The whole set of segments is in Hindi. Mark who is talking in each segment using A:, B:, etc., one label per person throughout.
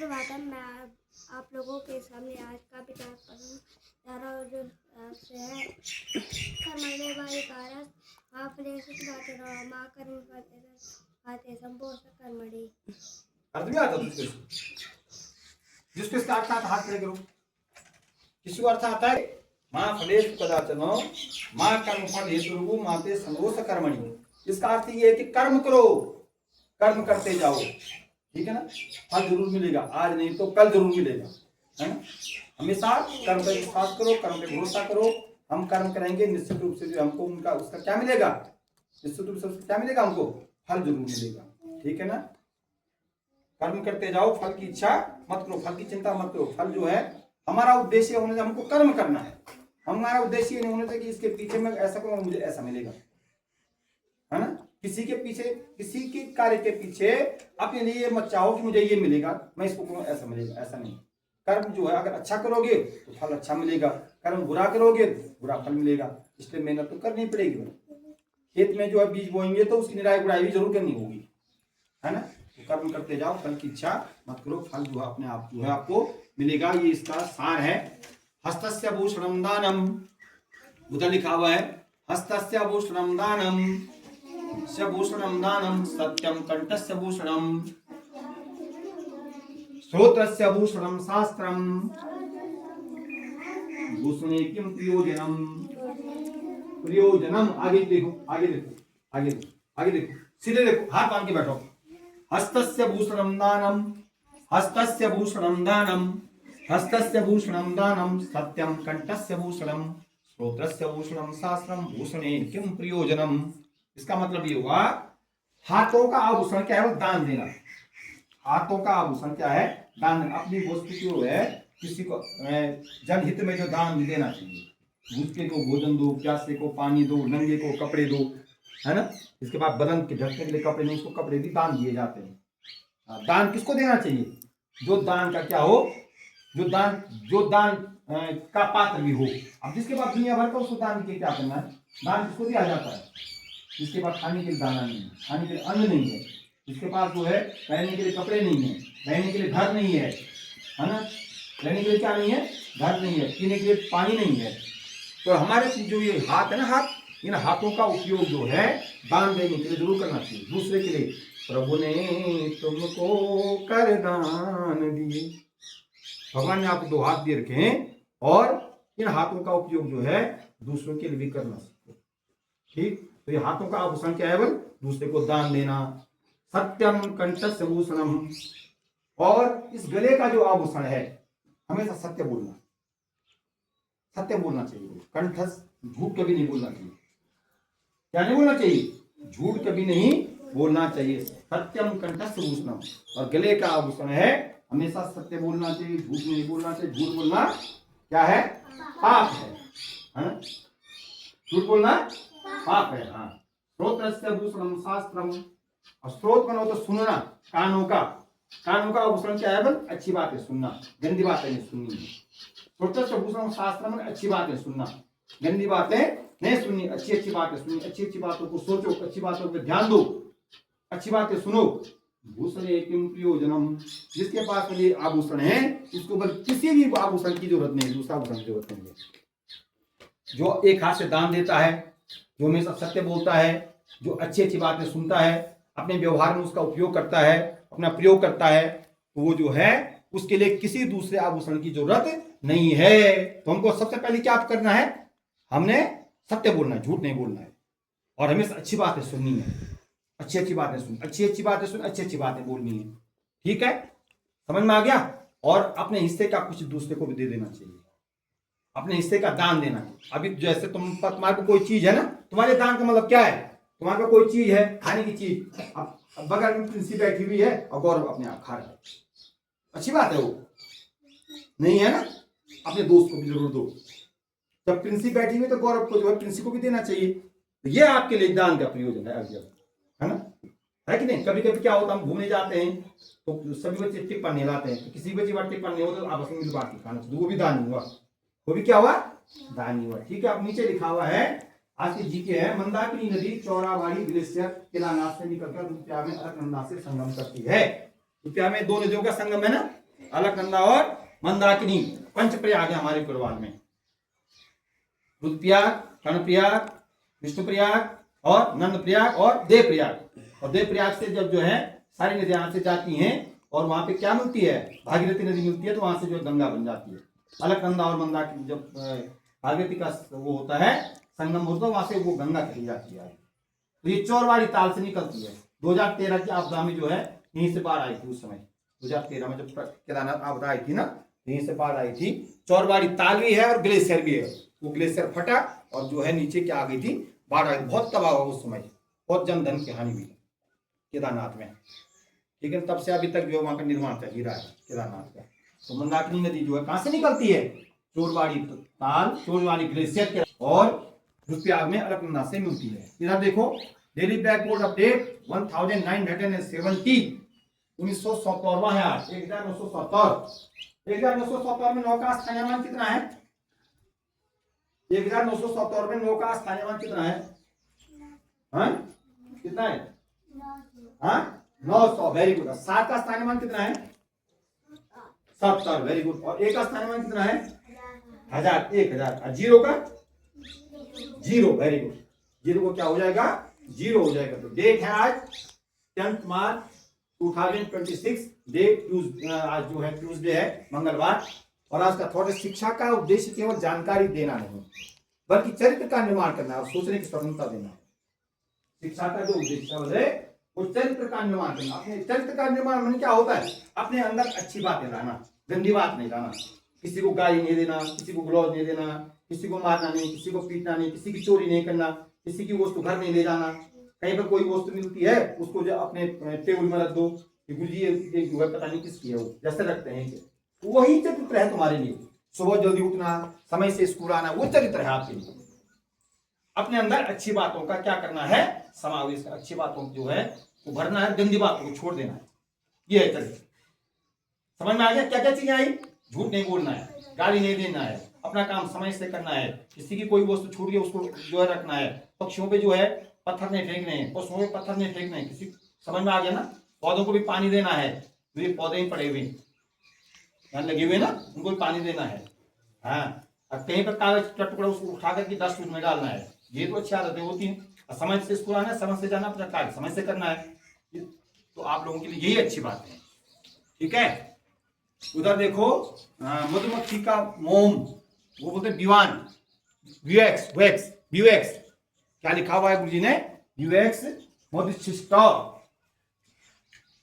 A: सुप्रभातम। मैं आप लोगों के सामने आज का विचार करूँ धारा जो से है कर्मण्येवाधिकारः मा फलेषु कदाचन मा कर्मफलहेतुर्भूते सम्भो कर्मणि।
B: अर्थ भी आता है जिसको इसका अर्थ आता हाथ खड़े करो। किसी को अर्थ आता है माँ फलेषु कदाचन माँ कर्मफल हेतुर्भूते सम्भो कर्मणि। इसका अर्थ ये है कि कर्म करो, कर्म करते जाओ, ठीक है ना। फल जरूर मिलेगा, आज नहीं तो कल जरूर मिलेगा, है ना। हमेशा कर्म पर विश्वास करो, कर्म पे भरोसा करो। हम कर्म करेंगे निश्चित रूप से जो हमको उनका उसका क्या मिलेगा, निश्चित रूप से उसका क्या मिलेगा, हमको फल जरूर मिलेगा, ठीक है ना। कर्म करते जाओ, फल की इच्छा मत करो, फल की चिंता मत करो। फल जो है हमारा उद्देश्य होने से हमको कर्म करना है। हमारा उद्देश्य ये नहीं होना चाहिए कि इसके पीछे मैं ऐसा करूँ मुझे ऐसा मिलेगा, है ना। किसी के पीछे, किसी के कार्य के पीछे अपने लिए मत चाहो कि मुझे ये मिलेगा, मैं इसको करूँ ऐसा मिलेगा, ऐसा नहीं। कर्म जो है अगर अच्छा करोगे तो फल अच्छा मिलेगा, कर्म बुरा करोगे तो बुरा फल मिलेगा। इसलिए मेहनत तो करनी पड़ेगी। खेत में जो है बीज बोएंगे तो उसकी निराई गुड़ाई भी जरूर करनी होगी, है ना। तो कर्म करते जाओ, फल की इच्छा मत करो, फल जो है अपने आप जो है आपको मिलेगा। ये इसका सार है। हस्तस्य भूषणम दानम, उधर लिखा हुआ है हस्तस्य भूषणम दानम भूषणम दानम सत्यम कंठस्य भूषणम श्रोत्रस्य भूषणम शास्त्रम भूषणे किम प्रयोजनम। प्रयोजनम आगे देखो, आगे देखो, आगे देखो, आगे देखो, सीधे देखो, हाथ बांध के बैठो। हस्तस्य भूषणम दानम, हस्तस्य भूषणम दानम, हस्तस्य भूषणम दानम सत्यम कंठस्य भूषणम श्रोत्रस्य भूषणम शास्त्रम भूषणे किम प्रयोजनम। इसका मतलब ये हुआ हाथों का आभूषण क्या है, वो दान देना। हाथों का आभूषण क्या है, दान देना। अपनी वस्तु जो है किसी को जनहित में जो दान देना चाहिए। भूखे को भोजन दो, प्यासे को पानी दो, नंगे को कपड़े दो, है ना। इसके बाद बदन के ढकने के लिए कपड़े नहीं, उसको कपड़े भी दान दिए जाते हैं। दान किसको देना चाहिए, जो दान का क्या हो, जो दान का पात्र भी हो। अब जिसके पास दुनिया भर का उसको दान के क्या करना है, दान किसको दिया जाता है, जिसके पास खाने के लिए दाना नहीं है, खाने के लिए अन्न नहीं है, जिसके पास जो है पहनने के लिए कपड़े नहीं है, रहने के लिए घर नहीं है, है ना। रहने के लिए क्या नहीं है, घर नहीं है, पीने के लिए पानी नहीं है। तो हमारे जो ये हाथ है ना, हाथ, इन हाथों का उपयोग जो है दान देने के लिए जरूर करना चाहिए, दूसरे के लिए। प्रभु ने तुमको कर दान दिए, भगवान ने आपको दो हाथ दे रखे हैं और इन हाथों का उपयोग जो है दूसरों के लिए भी करना सीखो, ठीक। तो ये हाथों का आभूषण क्या है, वो दूसरे को दान देना। सत्यम कंठस्य भूषणम, और इस गले का जो आभूषण है हमेशा सत्य बोलना, सत्य बोलना चाहिए। कंठस, झूठ कभी नहीं बोलना चाहिए। क्या नहीं बोलना चाहिए, झूठ कभी नहीं बोलना चाहिए। सत्यम कंठस्य भूषणम, और गले का आभूषण है हमेशा सत्य बोलना चाहिए, झूठ नहीं बोलना चाहिए। झूठ बोलना क्या है, पाप है ना। झूठ बोलना पाप है, हाँ। श्रोत्रस्य भूषणम शास्त्रम, और श्रोत बनो तो सुनना, कानों का, कानों का आभूषण क्या है, बल अच्छी बात है सुनना, गंदी बातें नहीं सुननी है। श्रोत्रस्य भूषणम शास्त्रम, अच्छी बातें सुनना, गंदी बातें नहीं सुननी, अच्छी अच्छी बातें सुननी, अच्छी अच्छी बातों को सोचो, अच्छी बातों पर ध्यान दो, अच्छी बातें सुनो। भूषणे किम प्रयोजनम, जिसके पास ये आभूषण है इसको बल किसी भी आभूषण की जरूरत नहीं, दूसरा आभूषण की जरूरत नहीं है। जो एक हाथ से दान देता है, जो हमेशा सत्य बोलता है, जो अच्छी अच्छी बातें सुनता है, अपने व्यवहार में उसका उपयोग करता है, अपना प्रयोग करता है, तो वो जो है उसके लिए किसी दूसरे आभूषण की जरूरत नहीं है। तो हमको सबसे पहले क्या करना है, हमने सत्य बोलना है, झूठ नहीं बोलना है, और हमेशा अच्छी बातें सुननी है, अच्छी अच्छी बातें सुन, अच्छी अच्छी बातें सुन, अच्छी अच्छी बातें बोलनी है, ठीक है, समझ में आ गया। और अपने हिस्से का कुछ दूसरे को भी दे देना चाहिए, अपने हिस्से का दान देना चाहिए। अभी जैसे तुम्हारे को कोई चीज है ना, तुम्हारे दान का मतलब क्या है, तुम्हारे को कोई चीज है खाने की चीज, अब बगल में प्रिंसी बैठी हुई है और गौरव अपने आप खा रहा है, अच्छी बात है वो नहीं है ना। अपने दोस्त को भी जरूर दो। जब प्रिंसी बैठी हुई तो गौरव को जो है प्रिंसी को भी देना चाहिए। तो ये आपके लिए दान का प्रयोजन है ना, है कि नहीं। कभी कभी क्या होता है, हम घूमने जाते हैं तो सभी बच्चे टिप्पण नहीं लाते हैं, तो किसी बच्चे बार टिप्पण नहीं होता तो आपस में मिल बांट के खाना चाहिए, वो भी दान हुआ, वो भी क्या हुआ, दान हुआ, ठीक है। अब नीचे लिखा हुआ है, आज की जीके है, मंदाकिनी नदी चौराबाड़ी ग्लेशियर केदारनाथ से निकलकर रुपया में अलकनंदा से संगम करती है। रुपया में दो नदियों का संगम है ना, अलकनंदा और मंदाकिनी पंच प्रयाग है हमारे कुरवाल में। रुद्रप्रयाग, कर्णप्रयाग, विष्णुप्रयाग और नंदप्रयाग और देवप्रयाग। और देवप्रयाग से जब जो है सारी नदियां यहाँ से जाती हैं और वहां पे क्या मिलती है, भागीरथी नदी मिलती है, तो वहां से जो गंगा बन जाती है। अलकनंदा और मंदाकिनी जब भागीरथी का वो होता है संगम होता है, वहां से वो गंगा चली जाती है। तो ये चौरवाड़ी ताल से निकलती है। 2013 की आपदा में जो है यहीं से बाढ़ आई थी। उस समय 2013 में जब केदारनाथ आपदा आई थी ना, यहीं से बाढ़ आई थी। चौरवाड़ी ताल भी है और ग्लेशियर भी है। वो ग्लेशियर फटा और जो है नीचे क्या आ गई थी, बाढ़ आई। बहुत तबाह हुआ उस समय, बहुत जन धन की हानि हुई केदारनाथ में। ठीक है, तब से अभी तक जो है वहां का निर्माण चल ही रहा है केदारनाथ का। तो मंदाकिनी नदी जो है कहां से निकलती है, चोरवाड़ी ताल, चोरवाड़ी ग्लेशियर के और रुद्रप्रयाग में अलकनंदा से मिलती है। इधर देखो डेली बैकवर्ड अपडेट 1970 1977 है आज 1977। 1977 में नौका स्थानीयमान कितना है, 1977 में नौका स्थानीयमान कितना है, हाँ कितना है, हाँ 900, वेरी गुड। 7 का स्थानीयमान कितना है, 70, वेरी गुड। और 1 का स्थानीयमान कितना है, 1000, 1000। और 0 का 0, वेरी गुड। 0 को क्या हो जाएगा, 0 हो जाएगा। तो डेट है आज 10 मार्च 2026, डेट आज जो है ट्यूसडे है, मंगलवार। और आज का थोड़ा शिक्षा का उद्देश्य केवल जानकारी देना नहीं, बल्कि चरित्र का निर्माण करना और सोचने की स्वतंत्रता देना है। शिक्षा का जो उद्देश्य है वो चरित्र का निर्माण करना। अपने चरित्र का निर्माण में क्या होता है, अपने अंदर अच्छी बातें लाना, गंदी बात नहीं लाना। किसी को गाली नहीं देना, किसी को ग्लौज नहीं देना, किसी को मारना नहीं, किसी को पीटना नहीं, किसी की चोरी नहीं करना, किसी की वस्तु घर नहीं ले जाना। कहीं पर कोई वस्तु मिलती है उसको जो अपने टेबल में रख दो कि गुरुजी ये जो है पता नहीं किसकी है, वो जैसे रखते हैं तो वही चरित्र है तुम्हारे लिए। सुबह जल्दी उठना, समय से स्कूल आना, वो चरित्र है आपके लिए। अपने अंदर अच्छी बातों का क्या करना है, समावेश। अच्छी बातों जो है वो भरना है, गंदी बातों को छोड़ देना है, ये है चरित्र। समझ में आ गया क्या क्या चीजें आई, झूठ नहीं बोलना है, गाली नहीं देना है, अपना काम समय से करना है, किसी की कोई वस्तु छूट गई उसको जो है रखना है, पक्षियों पे जो है पत्थर नहीं फेंकने हैं, पशुओं पे पत्थर नहीं फेंकने हैं। किसी समझ में आ गया ना, पौधों को भी पानी देना है, तो ये पौधे ही पड़े हुए यहाँ लगे हुए ना, उनको भी पानी देना है। हाँ, और कहीं पर कागज का टुकड़ा उसको उठा करके डस्टबिन में डालना है, ये तो अच्छी आदतें होती हैं। समय से स्कूल आना है, समय से जाना, अपना कार्य समय से करना है, तो आप लोगों के लिए यही अच्छी बात है। ठीक है, उधर देखो मधुमक्खी का मोम, वो बोलते विवान, व्यूएक्स, वैक्स, व्यूएक्स क्या लिखा हुआ है गुरुजी ने, व्यूएक्स मधुशिष्ट।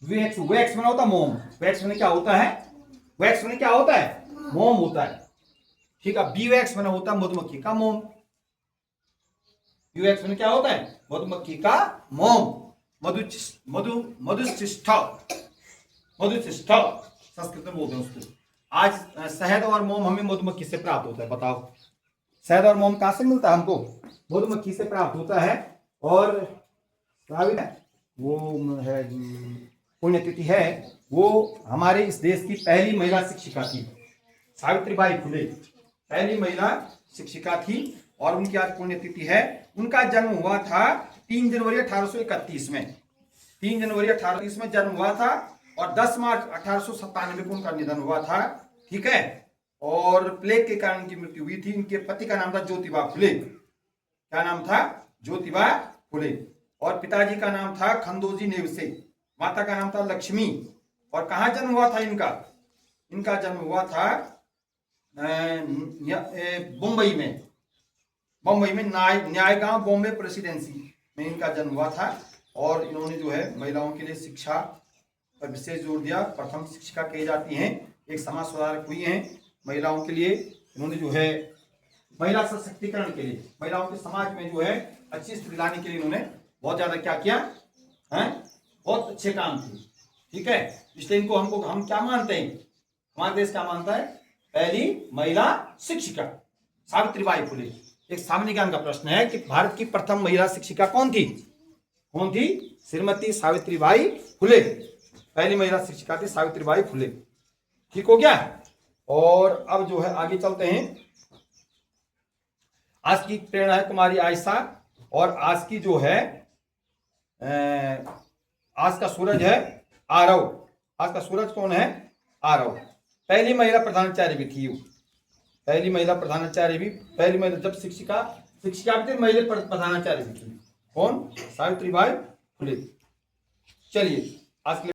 B: वैक्स, वैक्स में होता मोम, वैक्स में क्या होता है, वैक्स में क्या होता है, मोम होता है। ठीक है, बीवैक्स में होता है मधुमक्खी का मोम। बीवैक्स में क्या होता है, मधुमक्खी का मोम, मधुशिष्ट, मधुशिष्ट संस्कृत में बोलते हैं उसको। आज शहद और मोम हमें मधुमक्खी से प्राप्त होता है। बताओ, शहद और मोम कहां से मिलता है हमको, मधुमक्खी से प्राप्त होता है। और वो है पुण्यतिथि है, वो हमारे इस देश की पहली महिला शिक्षिका थी, सावित्रीबाई फुले, पहली महिला शिक्षिका थी। और उनकी आज पुण्यतिथि है। उनका जन्म हुआ था 3 जनवरी 1831 में, 3 जनवरी 1831 में जन्म हुआ था। और 10 मार्च 1897 को उनका निधन हुआ था। ठीक है, और प्लेग के कारण उनकी मृत्यु हुई थी। इनके पति का नाम था ज्योतिबा फुले। क्या नाम था, ज्योतिबा फुले। और पिताजी का नाम था खंडोजी नेवसे, माता का नाम था लक्ष्मी। और कहाँ जन्म हुआ था इनका, इनका जन्म हुआ था मुंबई में, बम्बई में न्यायगांव बॉम्बे प्रेसिडेंसी में इनका जन्म हुआ था। और इन्होंने जो है महिलाओं के लिए शिक्षा पर विशेष जोर दिया। प्रथम शिक्षिका कही जाती हैं, एक समाज सुधारक हुई हैं महिलाओं के लिए। इन्होंने जो है महिला सशक्तिकरण के लिए, महिलाओं के समाज में जो है अच्छी स्थिति लाने के लिए इन्होंने बहुत ज्यादा क्या किया है, बहुत अच्छे काम किए। ठीक है, इसलिए इनको हम क्या मानते हैं, हमारा देश क्या मानता है, पहली महिला शिक्षिका सावित्रीबाई फुले। एक सामान्य ज्ञान का प्रश्न है कि भारत की प्रथम महिला शिक्षिका कौन थी, कौन थी, श्रीमती सावित्रीबाई फुले, पहली महिला शिक्षिका थी सावित्रीबाई फुले। ठीक हो गया। और अब जो है आगे चलते हैं। आज की प्रेरणा है कुमारी आयशा। और आज की जो है आज का सूरज है आरव। आज का सूरज कौन है, आरव। पहली महिला प्रधानाचार्य भी थी वो। पहली महिला प्रधानाचार्य भी, पहली महिला जब शिक्षिका भी थी, महिला प्रधानाचार्य भी थी। कौन? सावित्रीबाई फुले। चलिए आज के लिए